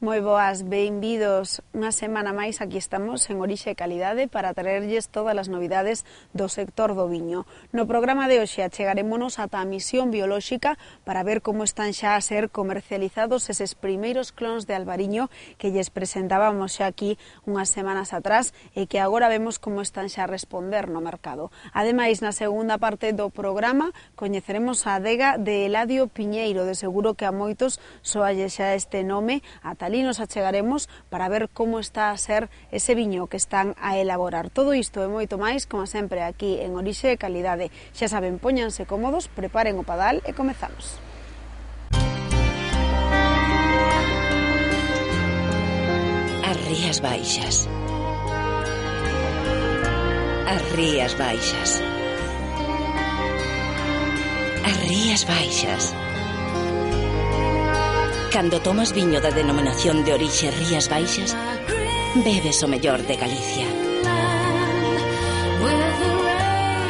Moi boas, benvidos unha semana máis. Aquí estamos en Orixe e Calidade para traerlles todas as novidades do sector do viño. No programa de hoxe achegarémonos ata a misión biolóxica para ver como están xa a ser comercializados eses primeiros clons de albariño que lles presentábamos xa aquí unhas semanas atrás e que agora vemos como están xa a responder no mercado. Ademais, na segunda parte do programa coñeceremos a adega de Eladio Piñeiro. De seguro que a moitos soalle xa este nome. Ata ali nos achegaremos para ver como está a ser ese viño que están a elaborar. Todo isto e moito máis, como sempre, aquí en Orixe e Calidade. Xa saben, póñanse cómodos, preparen o padal e comezamos. As Rías Baixas. As Rías Baixas. As Rías Baixas. Cando tomas viño da denominación de orixe Rías Baixas, bebes o mellor de Galicia.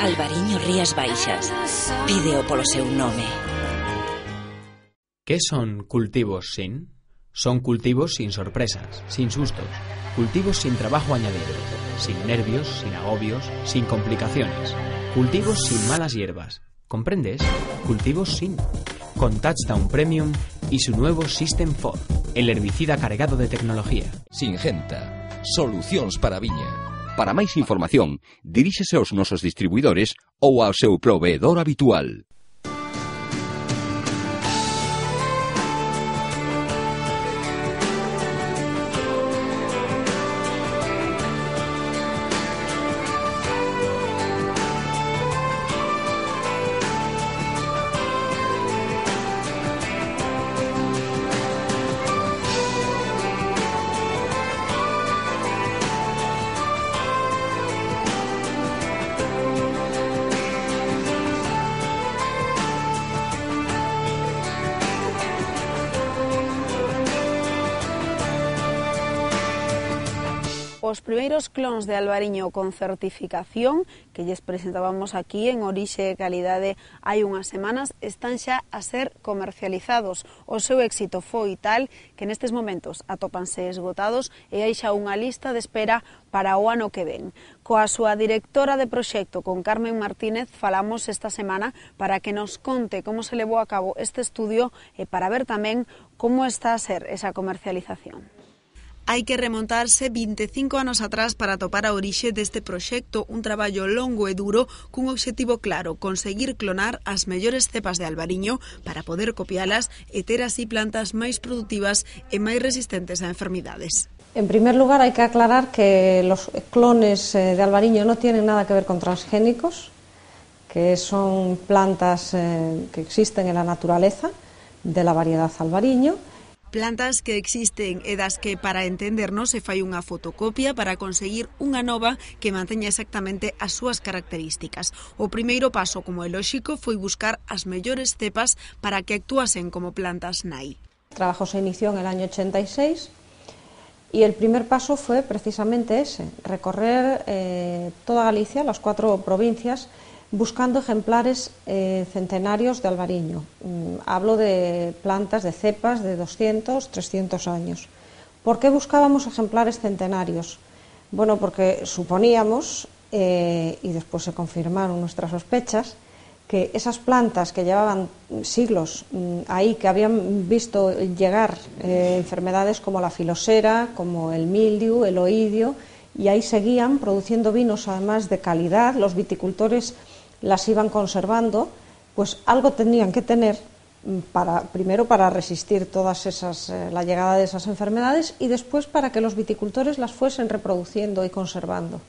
Albariño Rías Baixas. Pídeo polo seu nome. Que son cultivos sin? Son cultivos sin sorpresas, sin sustos, cultivos sin trabajo añadido, sin nervios, sin agobios, sin complicaciones, cultivos sin malas hierbas. ¿Comprendes? Cultivos sin. Con Touchdown Premium y su nuevo System 4, el herbicida cargado de tecnología. Singenta, solucións para a viña. Para máis información, diríxese aos nosos distribuidores ou ao seu proveedor habitual. Os primeiros clons de albariño con certificación que lles presentábamos aquí en Orixe e Calidade hai unhas semanas están xa a ser comercializados. O seu éxito foi tal que nestes momentos atópanse esgotados e hai xa unha lista de espera para o ano que ven. Coa súa directora de proxecto, con Carmen Martínez, falamos esta semana para que nos conte como se levou a cabo este estudio e para ver tamén como está a ser esa comercialización. Hai que remontarse 25 anos atrás para atopar a orixe deste proxecto, un traballo longo e duro cun obxectivo claro, conseguir clonar as mellores cepas de albariño para poder copialas e ter así plantas máis produtivas e máis resistentes a enfermidades. En primer lugar, hay que aclarar que los clones de albariño no tienen nada que ver con transgénicos, que son plantas que existen en la naturaleza de la variedad albariño. Plantas que existen e das que, para entendernos, se fai unha fotocopia para conseguir unha nova que manteña exactamente as súas características. O primeiro paso, como é lóxico, foi buscar as mellores cepas para que actuasen como plantas nai. El trabajo se inició en el año 86 y el primer paso fue precisamente ese, recorrer toda Galicia, las 4 provincias, buscando ejemplares centenarios de albariño. Hablo de plantas, de cepas de 200, 300 años. ¿Por qué buscábamos ejemplares centenarios? Bueno, porque suponíamos, y después se confirmaron nuestras sospechas, que esas plantas que llevaban siglos ahí, que habían visto llegar enfermedades como la filosera, como el mildiu, el oidio, y ahí seguían produciendo vinos además de calidad, los viticultores las iban conservando, pues algo tenían que tener primero para resistir todas esas, la llegada de esas enfermedades y después para que los viticultores las fuesen reproduciendo y conservando.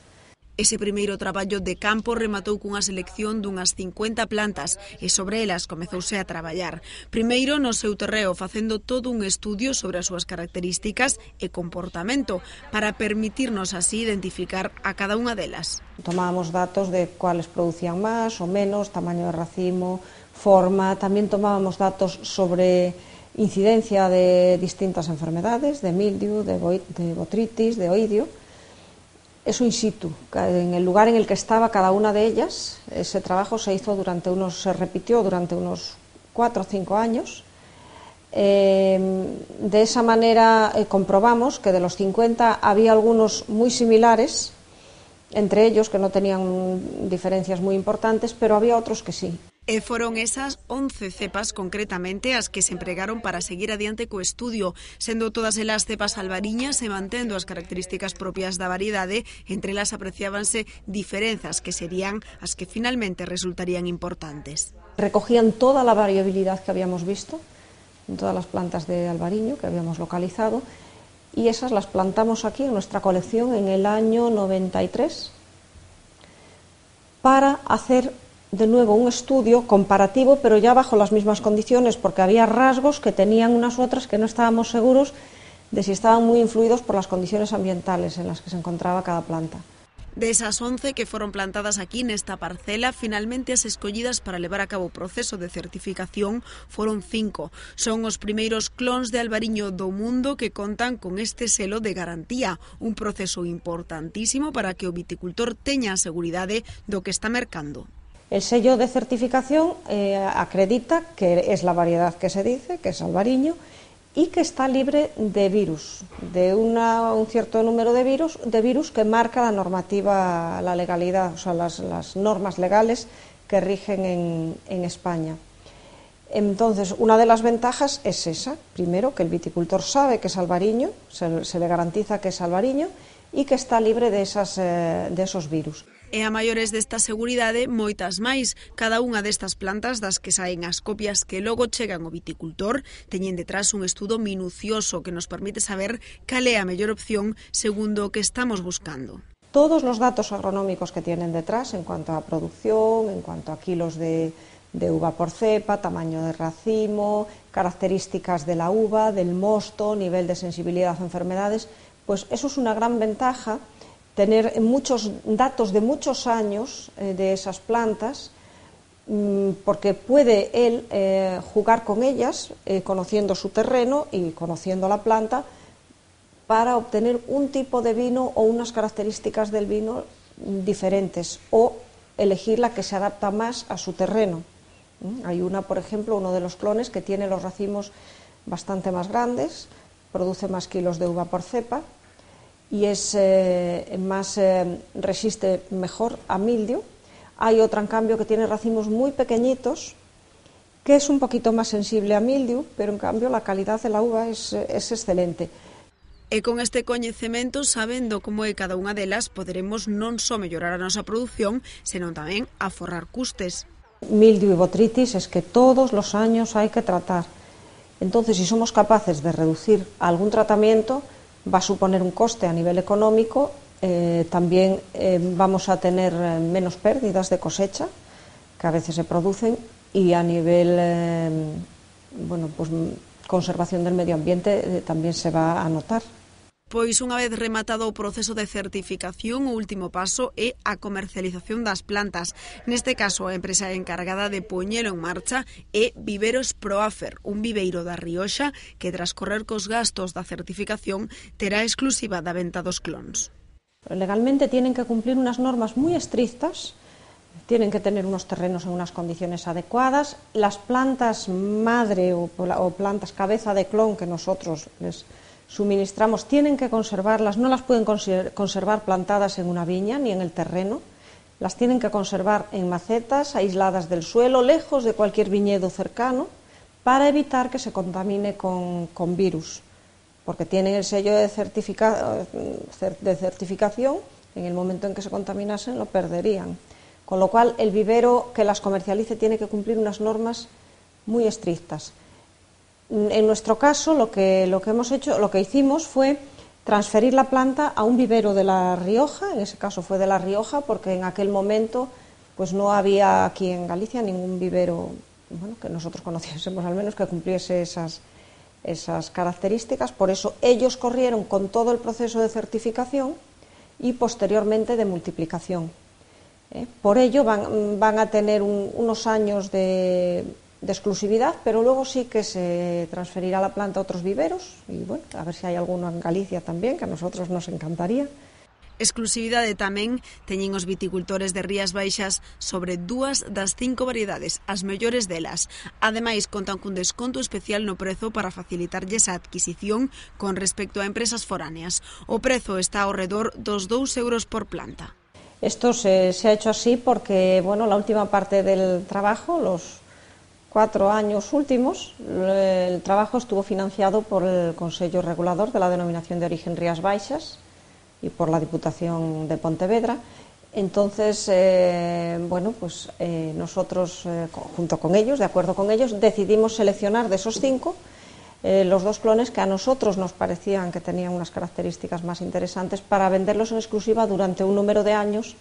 Ese primeiro traballo de campo rematou cunha selección dunhas 50 plantas e sobre elas comezouse a traballar. Primeiro no seu terreo, facendo todo un estudio sobre as súas características e comportamento para permitirnos así identificar a cada unha delas. Tomábamos datos de cuáles producían más o menos, tamaño de racimo, forma, también tomábamos datos sobre incidencia de distintas enfermedades, de mildiu, de botritis, de oidio. Eso in situ, en el lugar en el que estaba cada una de ellas. Ese trabajo se repitió durante unos 4 o 5 años De esa manera comprobamos que de los 50 había algunos muy similares, entre ellos que no tenían diferencias muy importantes, pero había otros que sí. E foron esas 11 cepas concretamente as que se empregaron para seguir adiante co estudio, sendo todas elas cepas albariñas e mantendo as características propias da variedade, entre elas apreciábanse diferenzas que serían as que finalmente resultarían importantes. Recogían toda la variabilidad que habíamos visto en todas las plantas de albariño que habíamos localizado, y esas las plantamos aquí en nuestra colección en el año 93 para hacer de nuevo un estudio comparativo, pero ya bajo las mismas condiciones, porque había rasgos que tenían unas u otras que no estábamos seguros de si estaban muy influidos por las condiciones ambientales en las que se encontraba cada planta. De esas 11 que foron plantadas aquí nesta parcela, finalmente as escollidas para levar a cabo o proceso de certificación foron 5. Son os primeiros clons de albariño do mundo que contan con este selo de garantía, un proceso importantísimo para que o viticultor teña a seguridade do que está mercando. El sello de certificación acredita que es la variedad que se dice, que es albariño, y que está libre de virus, de un cierto número de virus que marca la normativa, la legalidad, o sea, las normas legales que rigen en España. Entonces, una de las ventajas es esa, primero, que el viticultor sabe que es albariño, se le garantiza que es albariño y que está libre de esos virus. E a maiores desta seguridade, moitas máis. Cada unha destas plantas das que saen as copias que logo chegan ao viticultor teñen detrás un estudo minucioso que nos permite saber cal é a mellor opción segundo o que estamos buscando. Todos los datos agronómicos que tienen detrás en cuanto a producción, en cuanto a kilos de uva por cepa, tamaño de racimo, características de la uva, del mosto, nivel de sensibilidad a enfermedades, pues eso es una gran ventaja, tener muchos datos de muchos años de esas plantas, porque puede él jugar con ellas, conociendo su terreno y conociendo la planta, para obtener un tipo de vino o unas características del vino diferentes, o elegir la que se adapta más a su terreno. Hay una, por ejemplo, uno de los clones que tiene los racimos bastante más grandes, produce más kilos de uva por cepa, y resiste mejor a mildio. Hay otra, en cambio, que tiene racimos muy pequeñitos, que es un poquito más sensible a mildio, pero en cambio la calidad de la uva es excelente. E con este coñecemento, sabendo como é cada unha delas, poderemos non só mellorar a nosa produción, senón tamén aforrar custes. Mildio y botrytis es que todos los años hay que tratar. Entonces, si somos capaces de reducir algún tratamiento, va a suponer un coste a nivel económico, también vamos a tener menos pérdidas de cosecha, que a veces se producen, y a nivel conservación del medio ambiente también se va a notar. Pois unha vez rematado o proceso de certificación, o último paso é a comercialización das plantas. Neste caso, a empresa encargada de poñelo en marcha é Viveros Proafer, un viveiro da Rioxa que, tras correr cos gastos da certificación, terá exclusiva da venta dos clons. Legalmente tienen que cumplir unas normas muy estrictas, tienen que tener unos terrenos en unas condiciones adecuadas, las plantas madre o plantas cabeza de clon que nosotros les suministramos tienen que conservarlas, no las pueden conservar plantadas en una viña ni en el terreno, las tienen que conservar en macetas aisladas del suelo, lejos de cualquier viñedo cercano, para evitar que se contamine con virus, porque tienen el sello de certificación, en el momento en que se contaminasen lo perderían. Con lo cual, el vivero que las comercialice tiene que cumplir unas normas muy estrictas. En nuestro caso, lo que hicimos fue transferir la planta a un vivero de La Rioja. En ese caso fue de La Rioja, porque en aquel momento pues no había aquí en Galicia ningún vivero, que nosotros conociésemos al menos, que cumpliese esas características. Por eso ellos corrieron con todo el proceso de certificación y posteriormente de multiplicación. Por ello van a tener unos años de exclusividad, pero luego sí que se transferirá la planta a otros viveros, y bueno, a ver si hay alguno en Galicia también, que a nosotros nos encantaría. Exclusividade tamén teñen os viticultores de Rías Baixas sobre 2 das 5 variedades, as mellores delas. Ademais, contan cun desconto especial no prezo para facilitarlles a adquisición con respecto a empresas foráneas. O prezo está ao redor dos 2 euros por planta. Esto se ha hecho así porque, bueno, la última parte del trabajo, los 4 años últimos, el trabajo estuvo financiado por el Consello Regulador de la Denominación de Origen Rías Baixas y por la Diputación de Pontevedra. Entonces, nosotros, junto con ellos, de acuerdo con ellos, decidimos seleccionar de esos 5 los 2 clones que a nosotros nos parecían que tenían unas características más interesantes para venderlos en exclusiva durante un número de años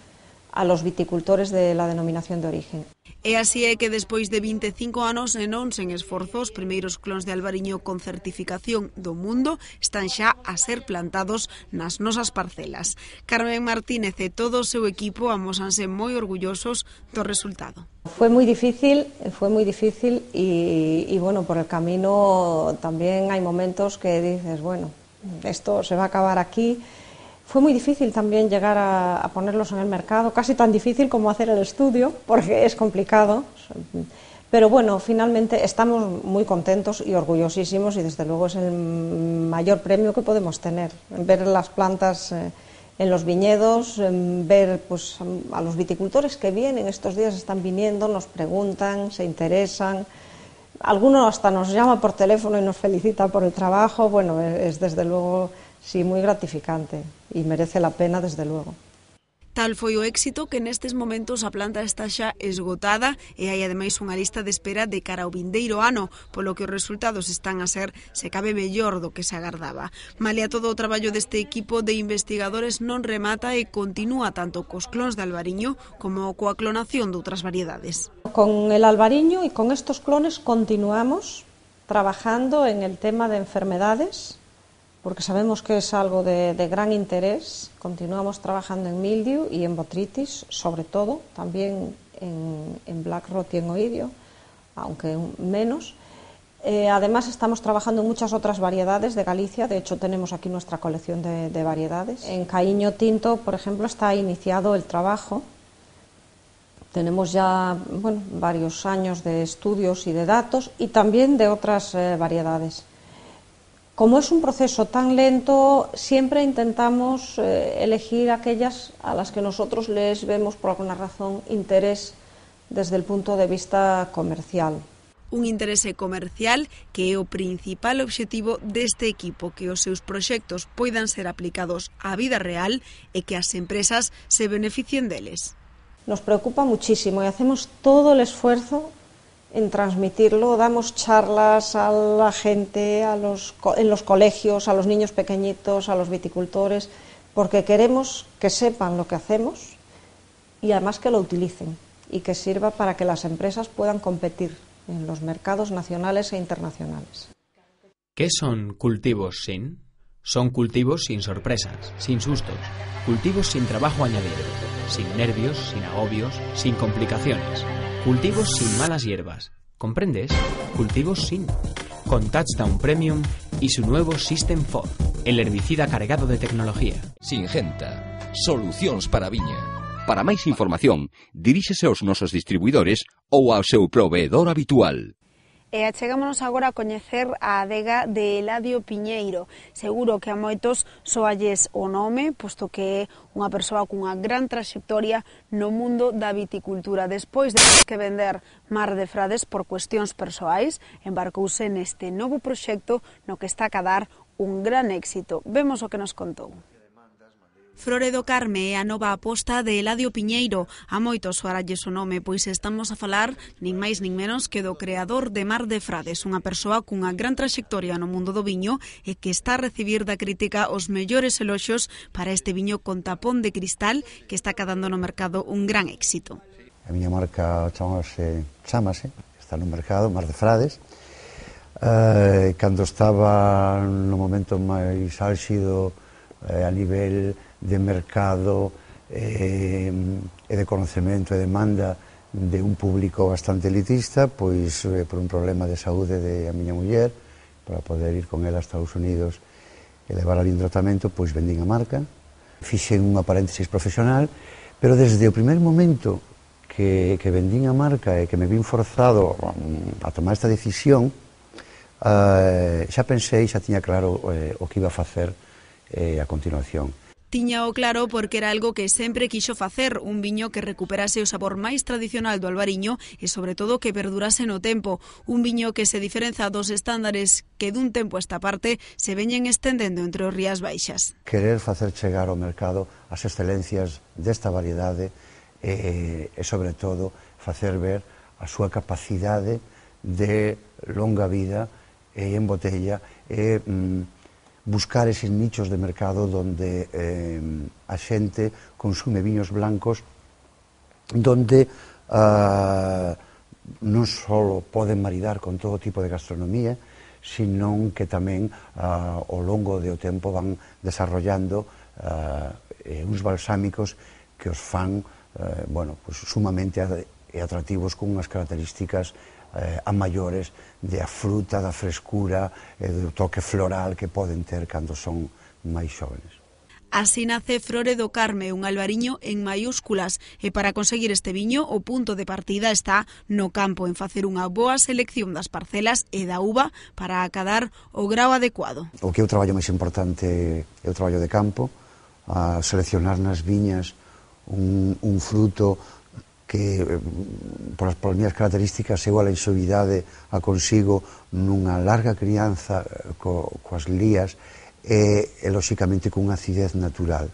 a los viticultores de la Denominación de Origen. E así é que despois de 25 anos e non sen esforzo, os primeiros clons de albariño con certificación do mundo están xa a ser plantados nas nosas parcelas. Carmen Martínez e todo o seu equipo amósanse moi orgullosos do resultado. Fue muy difícil y bueno, por el camino también hay momentos que dices, bueno, esto se va a acabar aquí. Fue muy difícil también llegar a ponerlos en el mercado, casi tan difícil como hacer el estudio, porque es complicado. Pero bueno, finalmente estamos muy contentos y orgullosísimos y desde luego es el mayor premio que podemos tener. Ver las plantas en los viñedos, ver pues, a los viticultores que vienen, estos días están viniendo, nos preguntan, se interesan. Alguno hasta nos llama por teléfono y nos felicita por el trabajo. Bueno, es desde luego... sí, moi gratificante e merece a pena, desde logo. Tal foi o éxito que nestes momentos a planta está xa esgotada e hai ademais unha lista de espera de cara ao vindeiro ano, polo que os resultados están a ser, se cabe, mellor do que se agardaba. Malia todo o traballo deste equipo de investigadores non remata e continúa tanto cos clons de albariño como coa clonación de outras variedades. Con el albariño e con estos clones continuamos trabajando en el tema de enfermedades, porque sabemos que es algo de gran interés. Continuamos trabajando en mildiu y en botrytis, sobre todo, también en black rot y en oidio, aunque menos. Además estamos trabajando en muchas otras variedades de Galicia, de hecho tenemos aquí nuestra colección de variedades. En Caíño Tinto, por ejemplo, está iniciado el trabajo. Tenemos ya varios años de estudios y de datos y también de otras variedades. Como es un proceso tan lento, siempre intentamos elegir aquellas a las que nosotros les vemos, por alguna razón, interés desde el punto de vista comercial. Un interese comercial que é o principal obxectivo deste equipo, que os seus proxectos poidan ser aplicados á vida real e que as empresas se beneficien deles. Nos preocupa muchísimo y hacemos todo el esfuerzo en transmitirlo, damos charlas a la gente, en los colegios, a los niños pequeñitos, a los viticultores, porque queremos que sepan lo que hacemos y además que lo utilicen y que sirva para que las empresas puedan competir en los mercados nacionales e internacionales. ¿Qué son cultivos sin? Son cultivos sin sorpresas, sin sustos, cultivos sin trabajo añadido, sin nervios, sin agobios, sin complicaciones. Cultivos sin malas hierbas, ¿comprendes? Cultivos sin. Con Touchdown Premium y su nuevo System 4, el herbicida cargado de tecnología. Singenta, solucións para a viña. Para máis información, diríxese aos nosos distribuidores ou ao seu proveedor habitual. E achegámonos agora a coñecer a adega de Eladio Piñeiro. Seguro que a moitos soalles o nome, posto que é unha persoa cunha gran traxectoria no mundo da viticultura. Despois de que vender Mar de Frades por cuestións persoais, embarcouse neste novo proxecto no que está a cadar un gran éxito. Vemos o que nos contou. Flore do Carme é a nova aposta de Eladio Piñeiro. A moitos soaralles o nome, pois estamos a falar nin máis nin menos que do creador de Mar de Frades, unha persoa cunha gran traxectoria no mundo do viño e que está a recibir da crítica os mellores eloxos para este viño con tapón de cristal que está cadando no mercado un gran éxito. A miña marca chamase, está no mercado, Mar de Frades. Cando estaba no momento máis álxido a nivel de mercado e de conocemento e demanda de un público bastante elitista, pois por un problema de saúde de a miña muller, para poder ir con ela a Estados Unidos e levar ali un tratamento, pois vendín a marca. fixen unha paréntesis profesional, pero desde o primer momento que vendín a marca e que me vin forzado a tomar esta decisión, xa pensei, xa tiña claro o que iba a facer a continuación. Tiña o claro porque era algo que sempre quixo facer, un viño que recuperase o sabor máis tradicional do albariño e, sobre todo, que perdurase no tempo. Un viño que se diferenza dos estándares que dun tempo a esta parte se veñen estendendo entre os Rías Baixas. Querer facer chegar ao mercado as excelencias desta variedade e, sobre todo, facer ver a súa capacidade de longa vida e en botella e buscar eses nichos de mercado donde a xente consume viños blancos, donde non só poden maridar con todo tipo de gastronomía, sino que tamén ao longo do tempo van desarrollando uns balsámicos que os fan sumamente atractivos con unhas características a maiores da fruta, da frescura e do toque floral que poden ter cando son máis xóvenes. Así nace Frore do Carme, un albariño en maiúsculas, e para conseguir este viño o punto de partida está no campo, en facer unha boa selección das parcelas e da uva para acadar o grao adecuado. O que é o traballo máis importante é o traballo de campo, a seleccionar nas viñas un fruto que, por as miñas características, eu a leixovidade a consigo nunha larga crianza coas lías e, lóxicamente, cunha acidez natural.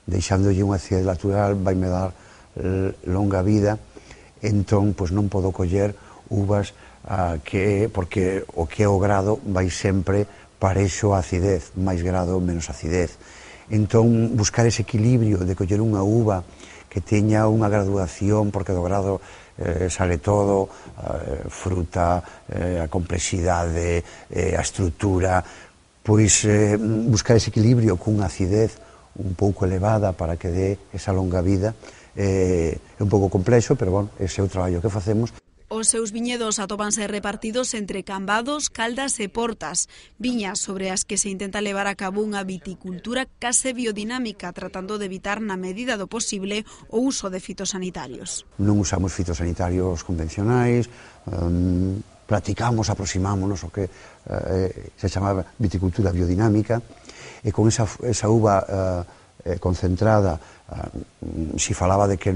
Deixándolle unha acidez natural vai me dar longa vida, entón, pois non podo coller uvas porque o que é o grado vai sempre parexo a acidez, máis grado, menos acidez. Entón, buscar ese equilibrio de coller unha uva que teña unha graduación, porque do grado sale todo, fruta, a complexidade, a estrutura, pois buscar ese equilibrio cunha acidez un pouco elevada para que dé esa longa vida é un pouco complexo, pero bueno, ese é o traballo que facemos. Os seus viñedos atópanse repartidos entre Cambados, Caldas e Portas, viñas sobre as que se intenta levar a cabo unha viticultura case biodinámica, tratando de evitar na medida do posible o uso de fitosanitarios. Non usamos fitosanitarios convencionais, aproximámonos ao que se chama viticultura biodinámica, e con esa uva concentrada, si falaba de que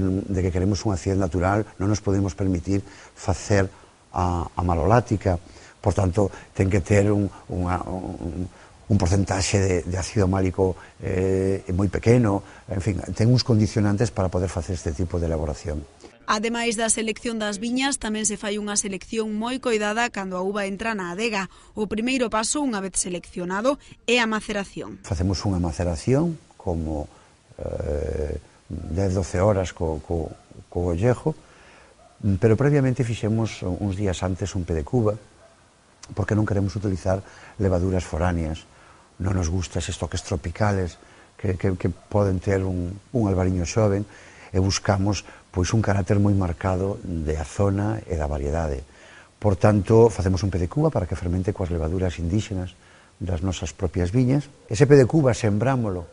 queremos unha acidez natural, non nos podemos permitir facer a malolática, por tanto, ten que ter un porcentaxe de ácido málico moi pequeno, en fin, ten uns condicionantes para poder facer este tipo de elaboración. Ademais da selección das viñas, tamén se fai unha selección moi coidada cando a uva entra na adega. O primeiro paso, unha vez seleccionado, é a maceración. Facemos unha maceración como 10-12 horas co ollejo, pero previamente fixemos uns días antes un pé de cuba, porque non queremos utilizar levaduras foráneas. Non nos gusta eses toques tropicales que poden ter un albariño xoven, e buscamos pois un carácter moi marcado da zona e da variedade. Por tanto, facemos un pé de cuba para que fermente coas levaduras indígenas das nosas propias viñas. Ese pé de cuba sembrámolo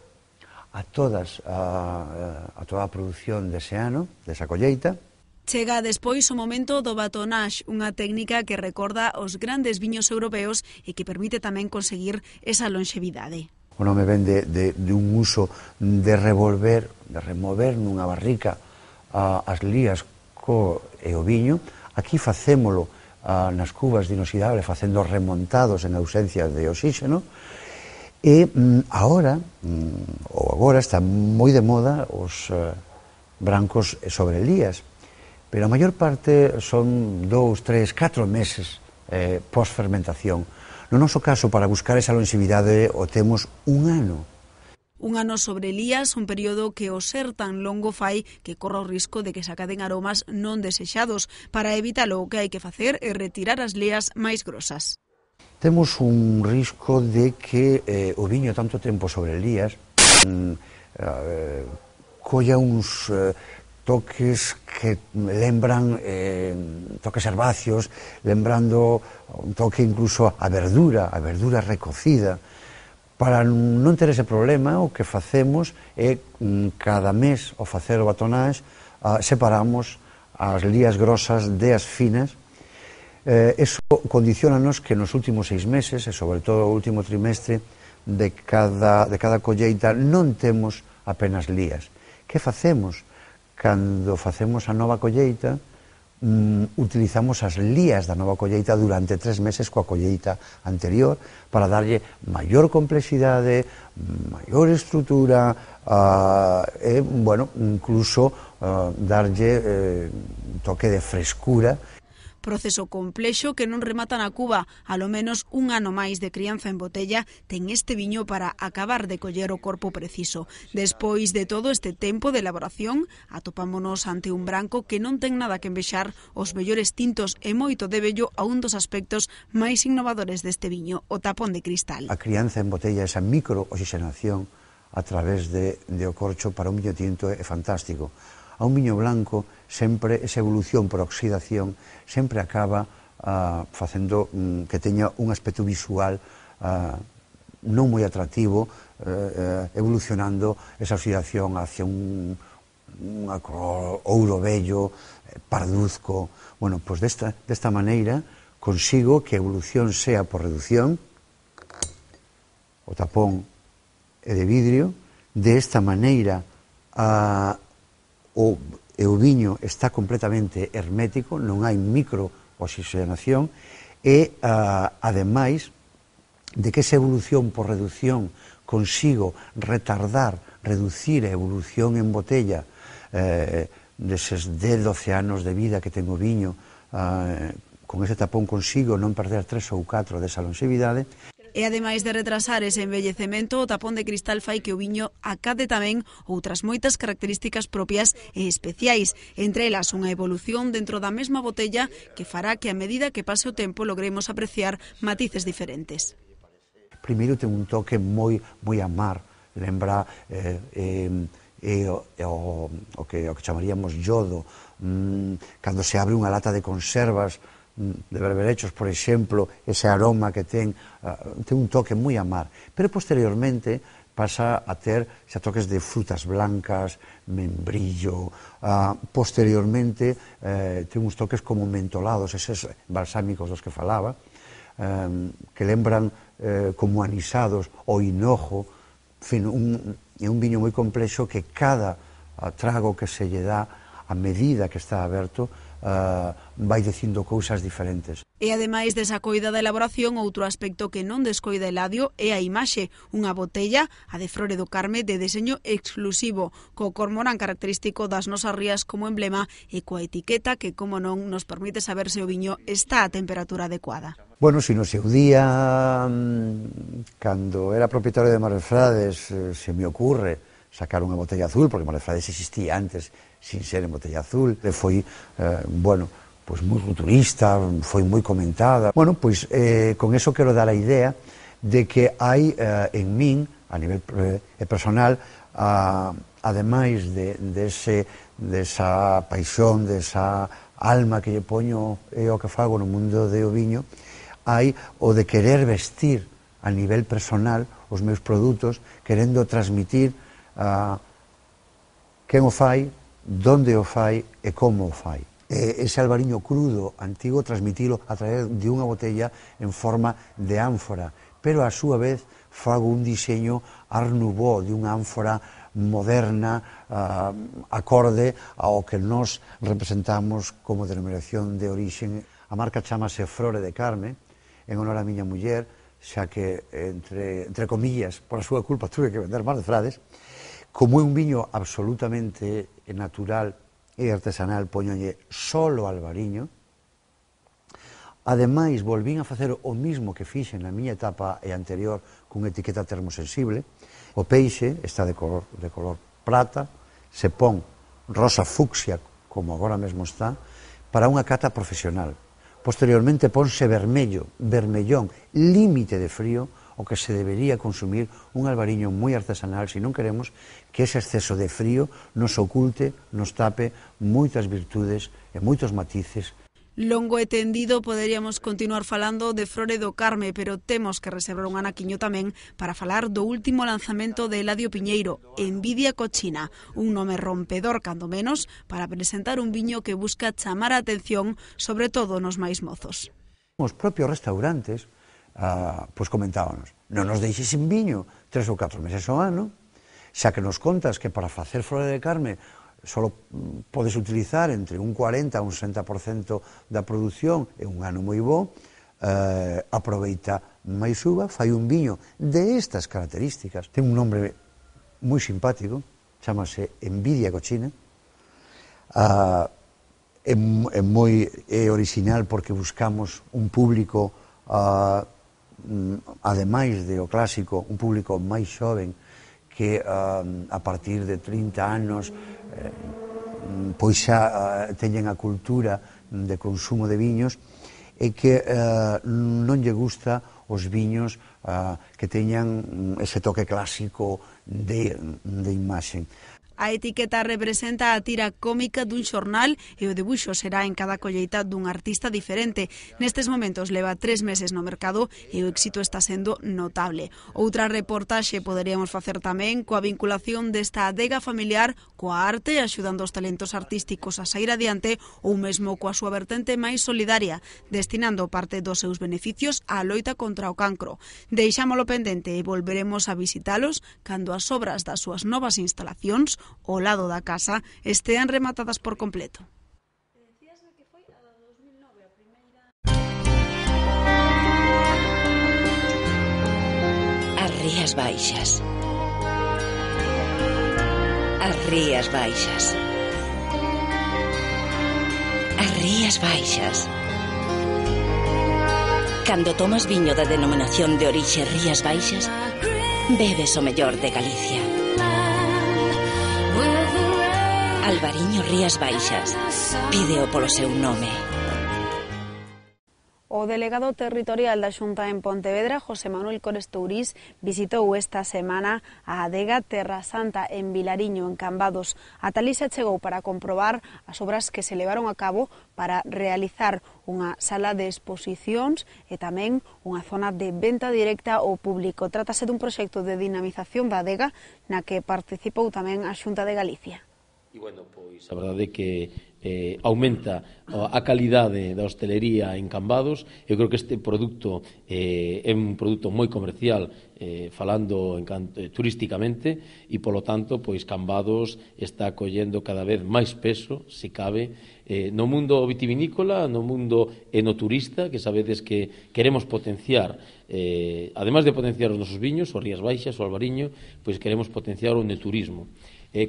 a toda a produción dese ano, desa colleita. Chega despois o momento do batonnage, unha técnica que recorda os grandes viños europeos e que permite tamén conseguir esa longevidade. O nome ven de un uso de remover nunha barrica as lías e o viño. Aquí facémolo nas cubas de inoxidable, facendo remontados en ausencia de oxígeno, e agora está moi de moda os brancos sobre lías, pero a maior parte son 2, 3, 4 meses pós-fermentación. No noso caso, para buscar esa longevidade, o temos un ano. Un ano sobre lías, un período que o ser tan longo fai que corra o risco de que se acaden aromas non desexados. Para evitalo, o que hai que facer é retirar as lías máis grosas. Temos un risco de que o viño tanto tempo sobre lías colla uns toques que lembran toques herbáceos, lembrando un toque incluso a verdura recocida. Para non ter ese problema, o que facemos é, cada mes, ao facer o batonage, separamos as lías grosas de as finas. Eso condiciónanos que nos últimos 6 meses, e sobre todo o último trimestre de cada colleita, non temos apenas lías. Que facemos? Cando facemos a nova colleita, utilizamos as lías da nova colleita durante 3 meses coa colleita anterior para darlle maior complexidade, maior estrutura e, bueno, incluso darlle toque de frescura. Proceso complexo que non remata na cuba. Alo menos un ano máis de crianza en botella ten este viño para acabar de coller o corpo preciso. Despois de todo este tempo de elaboración, atopámonos ante un branco que non ten nada que envexar os mellores tintos e moito de bello a un dos aspectos máis innovadores deste viño, o tapón de cristal. A crianza en botella, esa microoxigenación a través de o corcho para un viño tinto é fantástico. A un viño blanco, sempre esa evolución por oxidación sempre acaba facendo que teña un aspecto visual non moi atractivo, evolucionando esa oxidación hacia un color ouro bello, parduzco. Bueno, pois desta maneira consigo que a evolución sea por reducción, o tapón é de vidrio, desta maneira o viño está completamente hermético, non hai microoxigenación e, ademais, de que esa evolución por reducción consigo reducir a evolución en botella deses 10-12 anos de vida que ten o viño, con ese tapón consigo non perder 3 ou 4 desa longevidade. E ademais de retrasar ese envellecemento, o tapón de cristal fai que o viño acade tamén outras moitas características propias e especiais, entre elas unha evolución dentro da mesma botella que fará que a medida que pase o tempo logremos apreciar matices diferentes. Primeiro ten un toque moi amar, lembra o que chamaríamos yodo, cando se abre unha lata de conservas de berberechos, por exemplo, ese aroma que ten un toque moi amar, pero posteriormente pasa a ter xa toques de frutas blancas, membrillo, posteriormente ten uns toques como mentolados, eses balsámicos dos que falaba, que lembran como anisados o hinojo. En fin, é un viño moi complexo que cada trago que se lle dá a medida que está aberto vai dicindo cousas diferentes. E ademais desa coida da elaboración, outro aspecto que non descoida Eladio é a imaxe, unha botella, a de Flore do Carme, de deseño exclusivo, co cormorán característico das nosas rías como emblema e coa etiqueta que, como non, nos permite saber se o viño está a temperatura adecuada. Bueno, se no seu día, cando era propietario de Marefrades, se me ocurre sacar unha botella azul, porque Marefrades existía antes sin ser en botella azul, foi, bueno, pois moi futurista, foi moi comentada. Bueno, pois con eso quero dar a idea de que hai en min, a nivel personal, ademais desa paixón, desa alma que lle poño e o que fago no mundo do viño, hai o de querer vestir a nivel personal os meus produtos, querendo transmitir quen o fai, donde o fai e como o fai. Ese albariño crudo, antigo, transmitilo a través de unha botella en forma de ánfora, pero a súa vez fago un diseño Art Nouveau, de unha ánfora moderna, acorde ao que nos representamos como denominación de origen. A marca chamase Flore de Carme, en honor a miña muller, xa que, entre comillas, por a súa culpa, tuve que vender Marefrades. Como é un viño absolutamente natural e artesanal, poñolle solo albariño. Ademais, volvín a facer o mismo que fixen na miña etapa anterior cunha etiqueta termosensible. O peixe está de color prata, se pon rosa fucsia, como agora mesmo está, para unha cata profesional. Posteriormente ponse vermellón, límite de frío, o que se debería consumir un albariño moi artesanal se non queremos que ese exceso de frío nos oculte, nos tape moitas virtudes e moitos matices. Longo e tendido poderíamos continuar falando de Flore do Carme, pero temos que reservar un anaquiño tamén para falar do último lanzamento de Eladio Piñeiro, Envidia Cochina, un nome rompedor cando menos para presentar un viño que busca chamar a atención sobre todo nos máis mozos. Os propios restaurantes pois comentábanos, non nos deixes sin viño 3 ou 4 meses ao ano, xa que nos contas que para facer Flore do Carme só podes utilizar entre un 40 a un 60% da produción e un ano moi bo, aproveita máis uva, fai un viño de estas características. Ten un nombre moi simpático, chamase Envidia Cochina, é original porque buscamos un público, ademais de o clásico, un público máis xoven, que a partir de 30 anos pois xa teñen a cultura de consumo de viños e que non lle gusta os viños que teñan ese toque clásico de imaxe. A etiqueta representa a tira cómica dun xornal e o debuxo será en cada colleita dun artista diferente. Nestes momentos leva 3 meses no mercado e o éxito está sendo notable. Outra reportaxe poderíamos facer tamén coa vinculación desta adega familiar coa arte, axudando os talentos artísticos a sair adiante ou mesmo coa súa vertente máis solidaria, destinando parte dos seus beneficios á loita contra o cancro. Deixámolo pendente e volveremos a visitalos cando as obras das súas novas instalacións ao lado da casa estean rematadas por completo. As Rías Baixas. As Rías Baixas. As Rías Baixas. Cando tomas viño da denominación de orixe Rías Baixas, bebes o mellor de Galicia. Albariño Rías Baixas. Pídeo polo seu nome. O delegado territorial da Xunta en Pontevedra, José Manuel Corestourís, visitou esta semana a adega Terra Santa en Vilariño, en Cambados. Ata alí se chegou para comprobar as obras que se levaron a cabo para realizar unha sala de exposicións e tamén unha zona de venta directa ao público. Trátase dun proxecto de dinamización da adega na que participou tamén a Xunta de Galicia. E, bueno, pois a verdade é que aumenta a calidade da hostelería en Cambados. Eu creo que este produto é un produto moi comercial, falando turísticamente, e, polo tanto, pois Cambados está collendo cada vez máis peso, se cabe, no mundo vitivinícola, no mundo enoturista, que sabedes que queremos potenciar, ademais de potenciar os nosos viños, o Rías Baixas, o Albariño, pois queremos potenciar o neturismo.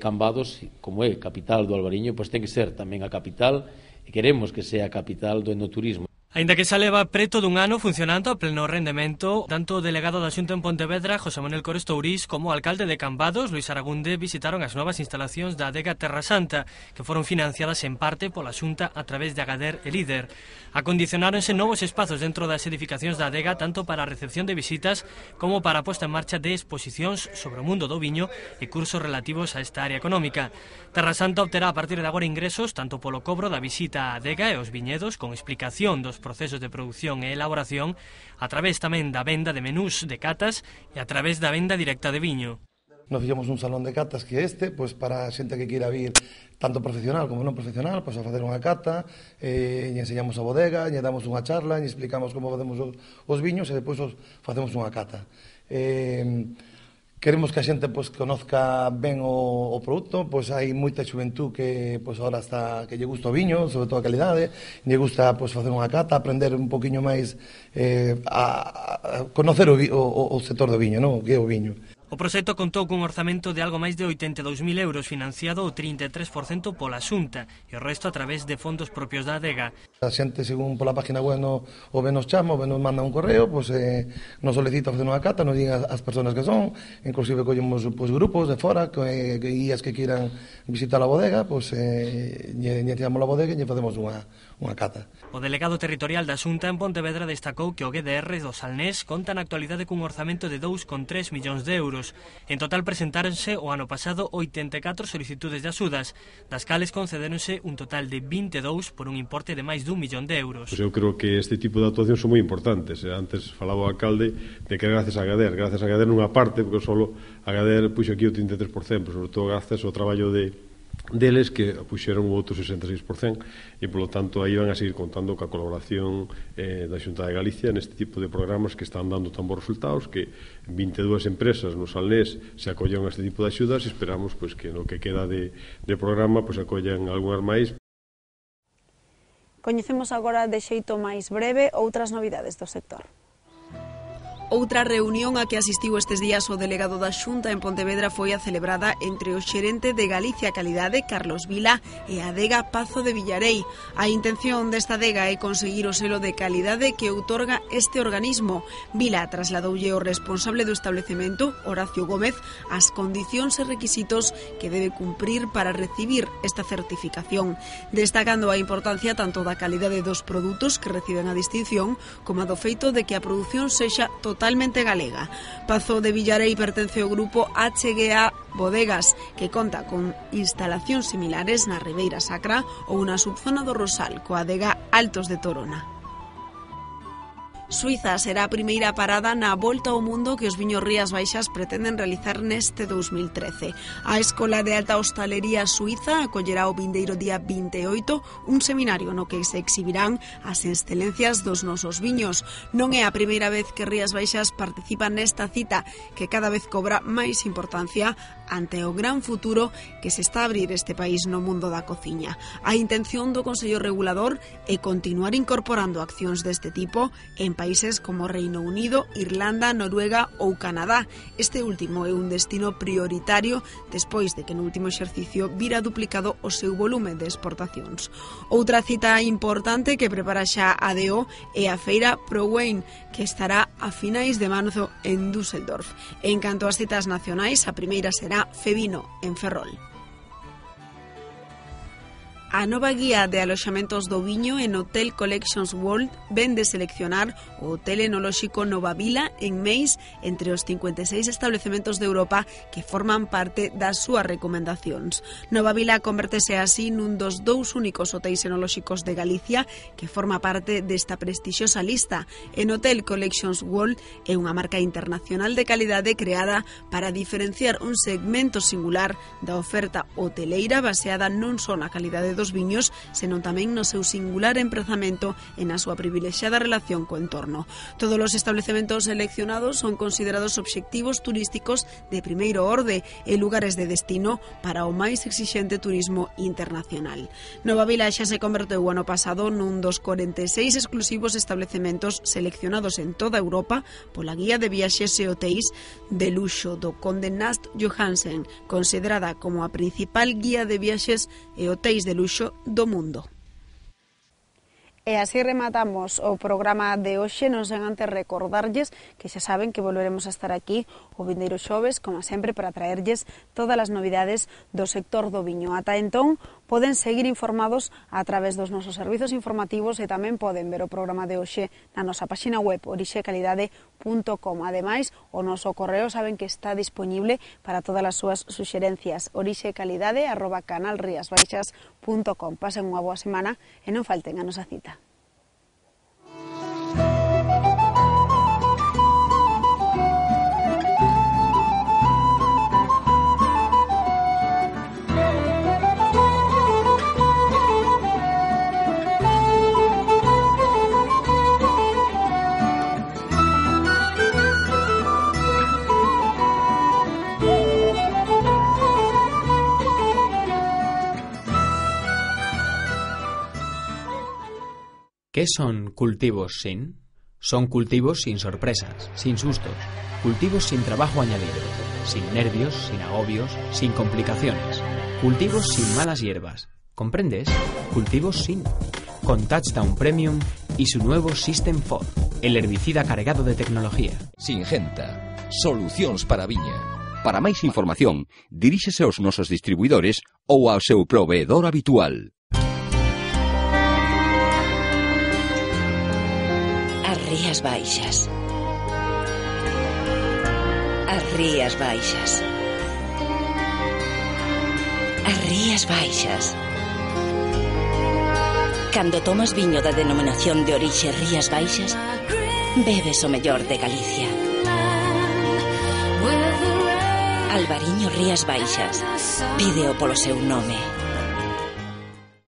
Cambados, como é capital do Albariño, pois ten que ser tamén a capital, e queremos que sea a capital do enoturismo. Aínda que xa leva preto dun ano funcionando a pleno rendemento, tanto o delegado da Xunta en Pontevedra, José Manuel Corestourís, como o alcalde de Cambados, Luís Aragunde, visitaron as novas instalacións da adega Terra Santa, que foron financiadas en parte pola Xunta a través de Agader e Líder. Acondicionáronse novos espazos dentro das edificacións da adega, tanto para a recepción de visitas como para a posta en marcha de exposicións sobre o mundo do viño e cursos relativos a esta área económica. Terra Santa obterá a partir de agora ingresos tanto polo cobro da visita á adega e aos viñedos, con explicación dos procesos de produción e elaboración, a través tamén da venda de menús de catas e a través da venda directa de viño. Nos fixemos un salón de catas que pois para a xente que queira vir, tanto profesional como non profesional, pois a facer unha cata, lle enseñamos a bodega, lle damos unha charla, lle explicamos como facemos os viños e depois facemos unha cata. Queremos que a xente pois conozca ben o produto, pois hai moita xuventud que pois agora está que lle gusta o viño, sobre todo a calidade, lle gusta pois facer unha cata, aprender un poquiño máis a conocer o sector do viño, non? O que é o viño. O proxecto contou cun orzamento de algo máis de 82.000 euros, financiado o 33% pola Xunta e o resto a través de fondos propios da adega. A xente, según pola página web, o ben nos chama, o ben nos manda un correo, pois nos solicita facer unha cata, nos digan as persoas que son, inclusive collemos pois grupos de fora, que guías que queiran visitar a bodega, pois lle tiramos a bodega e lle facemos unha cata. O delegado territorial da Xunta en Pontevedra destacou que o GDR do Salnés conta na actualidade cun orzamento de 2,3 millóns de euros. euros. En total presentáronse o ano pasado 84 solicitudes de axudas, das cales concedéronse un total de 22 por un importe de máis dun millón de euros. Pois eu creo que este tipo de actuacións son moi importantes. Antes falaba o alcalde de que gracias a Agader nunha parte, porque solo Agader puxo aquí o 33%, pero sobre todo gracias ao traballo deles que puxeron o outro 66%, e polo tanto aí van a seguir contando ca colaboración da Xunta de Galicia neste tipo de programas que están dando tan bons resultados, que 22 empresas no Salnés se acollan a este tipo de axudas, e esperamos que no que queda de programa acollan algunhas máis. Coñecemos agora de xeito máis breve outras novidades do sector. Outra reunión a que asistiu estes días o delegado da Xunta en Pontevedra foi a celebrada entre o xerente de Galicia Calidade, Carlos Vila, e a adega Pazo de Villarei. A intención desta adega é conseguir o selo de calidade que outorga este organismo. Vila trasladoulle ao responsable do establecemento, Horacio Gómez, as condicións e requisitos que debe cumprir para recibir esta certificación, destacando a importancia tanto da calidade dos produtos que reciben a distinción como a do feito de que a produción sexa totalmente galega. Pazo de Villarei pertence ao grupo HGA Bodegas, que conta con instalacións similares na Ribeira Sacra ou na subzona do Rosal, coa adega Altos de Torona. Suiza será a primeira parada na volta ao mundo que os viños Rías Baixas pretenden realizar neste 2013. A Escola de Alta Hostalería Suiza acollerá o vindeiro día 28 un seminario no que se exhibirán as excelencias dos nosos viños. Non é a primeira vez que Rías Baixas participa nesta cita, que cada vez cobra máis importancia ante o gran futuro que se está a abrir este país no mundo da cociña. A intención do Consello Regulador é continuar incorporando accións deste tipo en países como Reino Unido, Irlanda, Noruega ou Canadá. Este último é un destino prioritario despois de que no último exercicio vira duplicado o seu volume de exportacións. Outra cita importante que prepara xa a DO é a feira ProWein, que estará a finais de marzo en Düsseldorf. En canto ás citas nacionais, a primeira será Fevino, en Ferrol. A nova guía de aloxamentos do viño en Hotel Collections World ven de seleccionar o Hotel Enolóxico Nova Vila en Meis entre os 56 establecementos de Europa que forman parte das súas recomendacións. Nova Vila convertese así nun dos dous únicos hotéis enolóxicos de Galicia que forma parte desta prestixiosa lista. En Hotel Collections World é unha marca internacional de calidade creada para diferenciar un segmento singular da oferta hoteleira baseada non só na calidade dos viños, senón tamén no seu singular emprazamento e na súa privilexiada relación co entorno. Todos os establecementos seleccionados son considerados obxectivos turísticos de primeiro orde e lugares de destino para o máis exixente turismo internacional. Nova Vila xa se converteu o ano pasado nun dos 46 exclusivos establecementos seleccionados en toda Europa pola guía de viaxes e hotéis de luxo do Conde Nast Johansen, considerada como a principal guía de viaxes e hotéis de luxo do mundo. E así rematamos o programa de hoxe, non sen antes recordarlles que xa saben que volveremos a estar aquí o vindeiro xoves, como sempre, para traerlles todas as novidades do sector do viño. Ata entón, poden seguir informados a través dos nosos servizos informativos e tamén poden ver o programa de hoxe na nosa páxina web orixecalidade.com. Ademais, o noso correo saben que está disponible para todas as súas suxerencias, orixecalidade@canalriasbaixas.com. Pasen unha boa semana e non falten a nosa cita. ¿Qué son cultivos sin? Son cultivos sin sorpresas, sin sustos, cultivos sin trabajo añadido, sin nervios, sin agobios, sin complicaciones, cultivos sin malas hierbas. ¿Comprendes? Cultivos sin. Con Touchdown Premium y su nuevo System FOD, el herbicida cargado de tecnología. Singenta, solucións para a viña. Para máis información, diríxese aos nosos distribuidores ou ao seu proveedor habitual. As Rías Baixas. As Rías Baixas. As Rías Baixas. Cando tomas viño da denominación de orixe Rías Baixas, bebes o mellor de Galicia. Albariño Rías Baixas. Pídeo polo seu nome.